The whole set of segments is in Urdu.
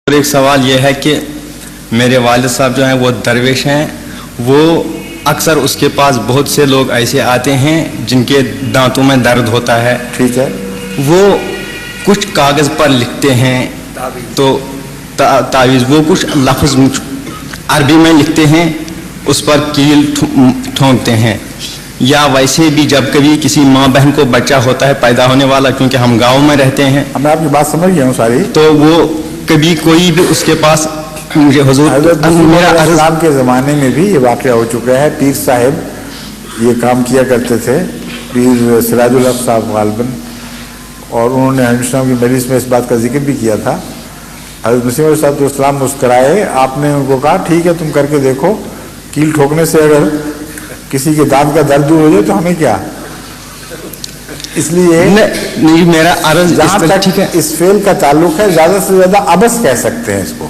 ایک سوال یہ ہے کہ میرے والد صاحب جو ہیں وہ درویش ہیں، وہ اکثر اس کے پاس بہت سے لوگ ایسے آتے ہیں جن کے دانتوں میں درد ہوتا ہے. ٹھیک ہے. وہ کچھ کاغذ پر لکھتے ہیں تو تعویذ، وہ کچھ لفظ عربی میں لکھتے ہیں، اس پر کیل ٹھونکتے ہیں. یا ویسے بھی جب کبھی کسی ماں بہن کو بچہ ہوتا ہے پیدا ہونے والا، کیونکہ ہم گاؤں میں رہتے ہیں، میں آپ کی بات سمجھ گیا ہوں ساری، تو وہ کبھی کوئی بھی اس کے پاس مجھے حضور میرا اسلام کے زمانے میں بھی یہ واقعہ ہو چکا ہے. پیر صاحب یہ کام کیا کرتے تھے، پیر سراج الحق صاحب غالباً، اور انہوں نے ہندوستان کی مجلس میں اس بات کا ذکر بھی کیا تھا. حضرت مسیح علیہ الصلوۃ والسلام مسکرائے، آپ نے ان کو کہا ٹھیک ہے تم کر کے دیکھو، کیل ٹھوکنے سے اگر کسی کے دانت کا درد دور ہو جائے تو ہمیں کیا. اس لیے نہیں، میرا عرض جہاں تک اس فعل کا تعلق ہے، زیادہ سے زیادہ عبث کہہ سکتے ہیں اس کو،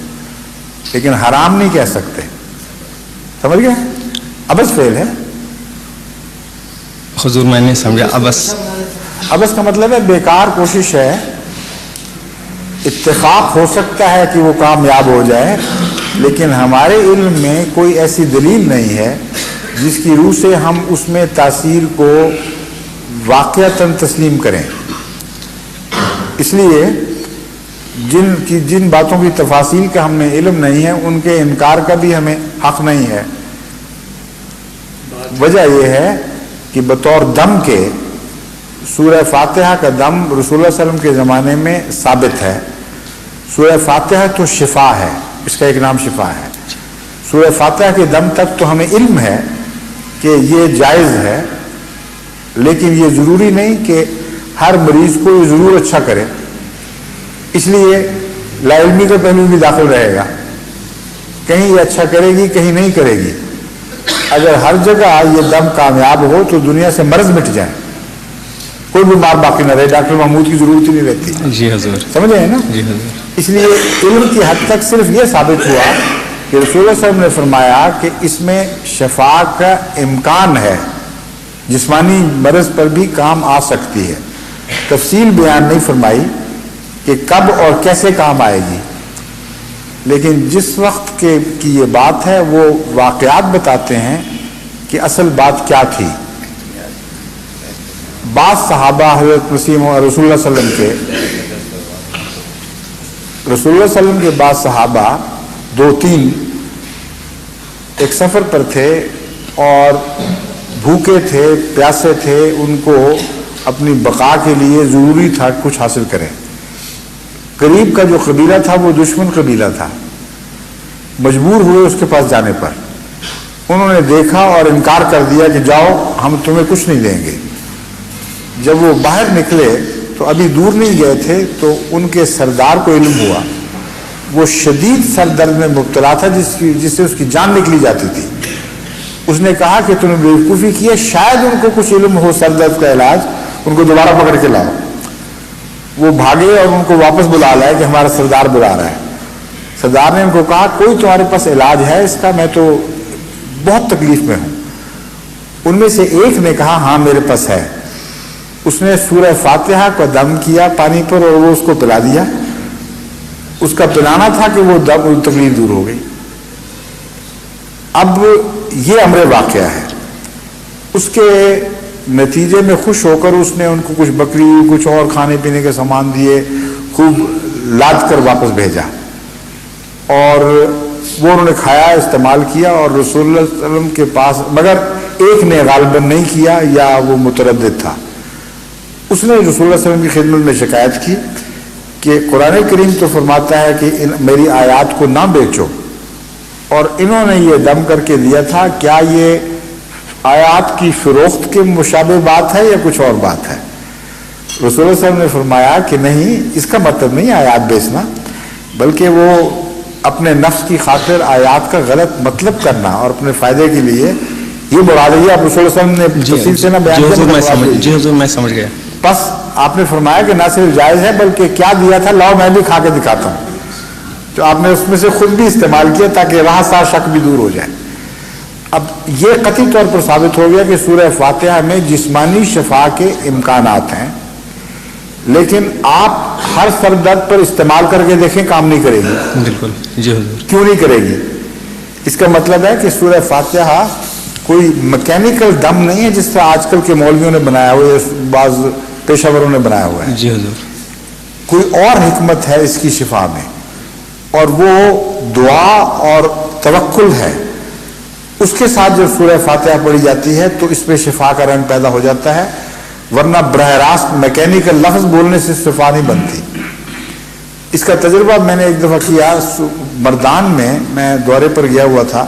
لیکن حرام نہیں کہہ سکتے. سمجھ گئے؟ عبث فعل ہے. حضور میں نے سمجھا عبث. عبث کا مطلب ہے بیکار کوشش ہے. اتفاق ہو سکتا ہے کہ وہ کامیاب ہو جائے، لیکن ہمارے علم میں کوئی ایسی دلیل نہیں ہے جس کی روح سے ہم اس میں تاثیر کو واقعتاً تسلیم کریں. اس لیے جن باتوں کی تفاصیل کا ہم نے علم نہیں ہے، ان کے انکار کا بھی ہمیں حق نہیں ہے. وجہ یہ ہے کہ بطور دم کے سورہ فاتحہ کا دم رسول اللہ صلی اللہ علیہ وسلم کے زمانے میں ثابت ہے. سورہ فاتحہ تو شفا ہے، اس کا ایک نام شفا ہے. سورہ فاتحہ کے دم تک تو ہمیں علم ہے کہ یہ جائز ہے، لیکن یہ ضروری نہیں کہ ہر مریض کو یہ ضرور اچھا کرے. اس لیے لا علمی کا پہلو بھی داخل رہے گا. کہیں یہ اچھا کرے گی، کہیں نہیں کرے گی. اگر ہر جگہ یہ دم کامیاب ہو تو دنیا سے مرض مٹ جائے، کوئی بیمار باقی نہ رہے، ڈاکٹر محمود کی ضرورت ہی نہیں رہتی. جی حضور. سمجھ گئے نا؟ جی حضور. اس لیے علم کی حد تک صرف یہ ثابت ہوا کہ رسول اللہ صلی اللہ علیہ وسلم نے فرمایا کہ اس میں شفا کا امکان ہے، جسمانی مرض پر بھی کام آ سکتی ہے. تفصیل بیان نہیں فرمائی کہ کب اور کیسے کام آئے گی، لیکن جس وقت کی یہ بات ہے وہ واقعات بتاتے ہیں کہ اصل بات کیا تھی. بعض صحابہ حضرت مسیح رسول اللہ صلی اللہ علیہ وسلم کے بعض صحابہ 2-3 ایک سفر پر تھے اور بھوکے تھے، پیاسے تھے. ان کو اپنی بقا کے لیے ضروری تھا کچھ حاصل کریں. قریب کا جو قبیلہ تھا وہ دشمن قبیلہ تھا. مجبور ہوئے اس کے پاس جانے پر. انہوں نے دیکھا اور انکار کر دیا کہ جاؤ ہم تمہیں کچھ نہیں دیں گے. جب وہ باہر نکلے تو ابھی دور نہیں گئے تھے تو ان کے سردار کو علم ہوا. وہ شدید سر درد میں مبتلا تھا جس سے اس کی جان نکلی جاتی تھی. اس نے کہا کہ تم نے بیوقوفی کی ہے، شاید ان کو کچھ علم ہو سر درد کا علاج، ان کو دوبارہ پکڑ کے لاؤ. وہ بھاگے اور ان کو واپس بلا لائے کہ ہمارا سردار بلا رہا ہے. سردار نے ان کو کہا کوئی تمہارے پاس علاج ہے اس کا؟ میں تو بہت تکلیف میں ہوں. ان میں سے ایک نے کہا ہاں میرے پاس ہے. اس نے سورہ فاتحہ کو دم کیا پانی پر اور وہ اس کو پلا دیا. اس کا پلانا تھا کہ وہ تکلیف دور ہو گئی. اب یہ امر واقعہ ہے. اس کے نتیجے میں خوش ہو کر اس نے ان کو کچھ بکری، کچھ اور کھانے پینے کے سامان دیے، خوب لاد کر واپس بھیجا، اور وہ انہوں نے کھایا، استعمال کیا. اور رسول اللہ صلی اللہ علیہ وسلم کے پاس، مگر ایک نے غالباً نہیں کیا یا وہ متردد تھا. اس نے رسول اللہ صلی اللہ علیہ وسلم کی خدمت میں شکایت کی کہ قرآن کریم تو فرماتا ہے کہ میری آیات کو نہ بیچو، اور انہوں نے یہ دم کر کے دیا تھا، کیا یہ آیات کی فروخت کے مشابہ بات ہے یا کچھ اور بات ہے؟ رسول اللہ صلی اللہ علیہ وسلم نے فرمایا کہ نہیں، اس کا مطلب نہیں آیات بیچنا، بلکہ وہ اپنے نفس کی خاطر آیات کا غلط مطلب کرنا اور اپنے فائدے کے لیے یہ مراد ہے. آپ رسول اللہ صلی اللہ علیہ وسلم نے تفصیل سے نہ بیان کیا. جی حضور میں سمجھ گیا. بس آپ نے فرمایا کہ نہ صرف جائز ہے بلکہ کیا دیا تھا، لاؤ میں بھی کھا کے دکھاتا ہوں. تو آپ نے اس میں سے خود بھی استعمال کیا تاکہ وہاں سا شک بھی دور ہو جائے. اب یہ قطعی طور پر ثابت ہو گیا کہ سورہ فاتحہ میں جسمانی شفا کے امکانات ہیں، لیکن آپ ہر سر درد پر استعمال کر کے دیکھیں کام نہیں کرے گی. بالکل جی حضور. کیوں نہیں کرے گی؟ اس کا مطلب ہے کہ سورہ فاتحہ کوئی میکینیکل دم نہیں ہے جس طرح آج کل کے مولویوں نے بنایا ہوا ہے، بعض پیشہ وروں نے بنایا ہوا ہے. جی حضور. کوئی اور حکمت ہے اس کی شفا میں، اور وہ دعا اور توکل ہے. اس کے ساتھ جب سورہ فاتحہ پڑھی جاتی ہے تو اس میں شفا کا رنگ پیدا ہو جاتا ہے، ورنہ براہ راست میکینیکل لفظ بولنے سے شفا نہیں بنتی. اس کا تجربہ میں نے ایک دفعہ کیا مردان میں دورے پر گیا ہوا تھا،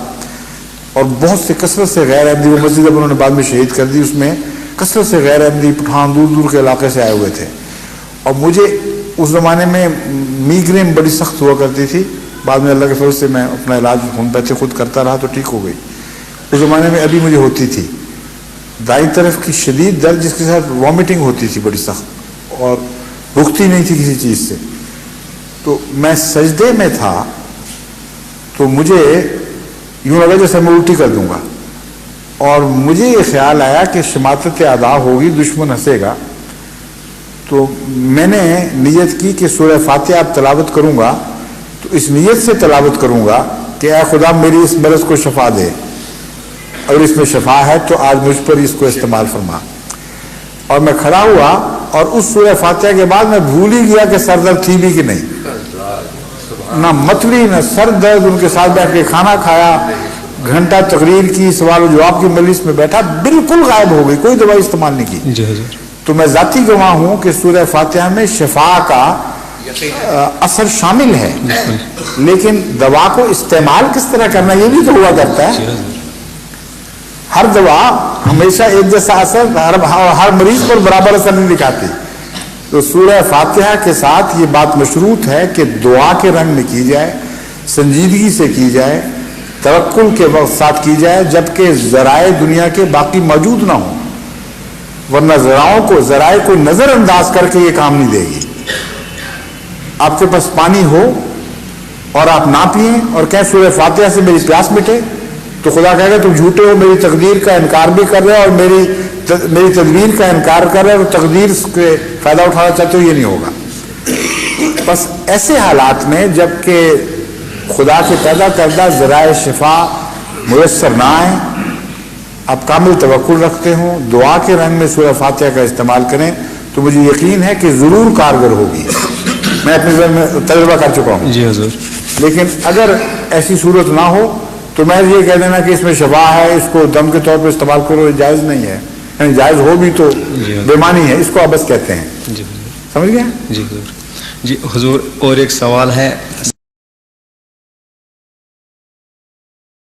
اور بہت سے کثرت سے غیر احمدی، وہ مسجد اب انہوں نے بعد میں شہید کر دی، اس میں کثرت سے غیر احمدی پٹھان دور دور کے علاقے سے آئے ہوئے تھے. اور مجھے اس زمانے میں میگرین بڑی سخت ہوا کرتی تھی. بعد میں اللہ کے فضل سے میں اپنا علاج ہومیوپیتھی خود کرتا رہا تو ٹھیک ہو گئی. اس زمانے میں ابھی مجھے ہوتی تھی دائیں طرف کی شدید درد، جس کے ساتھ وامٹنگ ہوتی تھی بڑی سخت، اور رکتی نہیں تھی کسی چیز سے. تو میں سجدے میں تھا تو مجھے یوں لگا جیسے میں الٹی کر دوں گا، اور مجھے یہ خیال آیا کہ شماتت ادا ہوگی، دشمن ہنسے گا. تو میں نے نیت کی کہ سورہ فاتحہ اب تلاوت کروں گا تو اس نیت سے تلاوت کروں گا کہ اے خدا میری اس مرض کو شفا دے، اگر اس میں شفا ہے تو آج مجھ پر اس کو استعمال فرما. اور میں کھڑا ہوا اور اس سورہ فاتحہ کے بعد میں بھول ہی گیا کہ سر درد تھی بھی کہ نہیں. نہ متلی نہ سر درد. ان کے ساتھ بیٹھ کے کھانا کھایا، گھنٹہ تقریر کی، سوال و جواب کی مجلس میں بیٹھا، بالکل غائب ہو گئی، کوئی دوائی استعمال نہیں کی. جی حضور. تو میں ذاتی گواہ ہوں کہ سورہ فاتحہ میں شفا کا اثر شامل ہے، لیکن دوا کو استعمال کس طرح کرنا یہ بھی تو ہوا کرتا ہے. ہر دوا ہمیشہ ایک جیسا اثر ہر مریض پر برابر اثر نہیں دکھاتی. تو سورہ فاتحہ کے ساتھ یہ بات مشروط ہے کہ دعا کے رنگ میں کی جائے، سنجیدگی سے کی جائے، توکل کے ساتھ کی جائے، جبکہ ذرائع دنیا کے باقی موجود نہ ہوں، ورنہ ذرائع کو نظر انداز کر کے یہ کام نہیں دے گی. آپ کے پاس پانی ہو اور آپ نہ پئیں اور کہیں سورہ فاتحہ سے میری پیاس مٹے، تو خدا کہے گا تم جھوٹے ہو، میری تقدیر کا انکار بھی کر رہے اور میری تدبیر کا انکار کر رہے اور تقدیر کے فائدہ اٹھانا چاہتے ہو، یہ نہیں ہوگا. بس ایسے حالات میں جب کہ خدا کے پیدا کردہ ذرائع شفا میسر نہ آئیں، آپ کامل توکل رکھتے ہوں، دعا کے رنگ میں سورہ فاتحہ کا استعمال کریں، تو مجھے یقین ہے کہ ضرور کارگر ہوگی. میں اپنے ذہن میں تجربہ کر چکا ہوں. جی حضور. لیکن اگر ایسی صورت نہ ہو تو میں یہ کہہ دینا کہ اس میں شفا ہے، اس کو دم کے طور پر استعمال کرو، یہ جائز نہیں ہے. یعنی جائز ہو بھی تو بےمانی ہے، اس کو عبث کہتے ہیں. جی سمجھ گئے؟ جی حضور. جی حضور، اور ایک سوال ہے.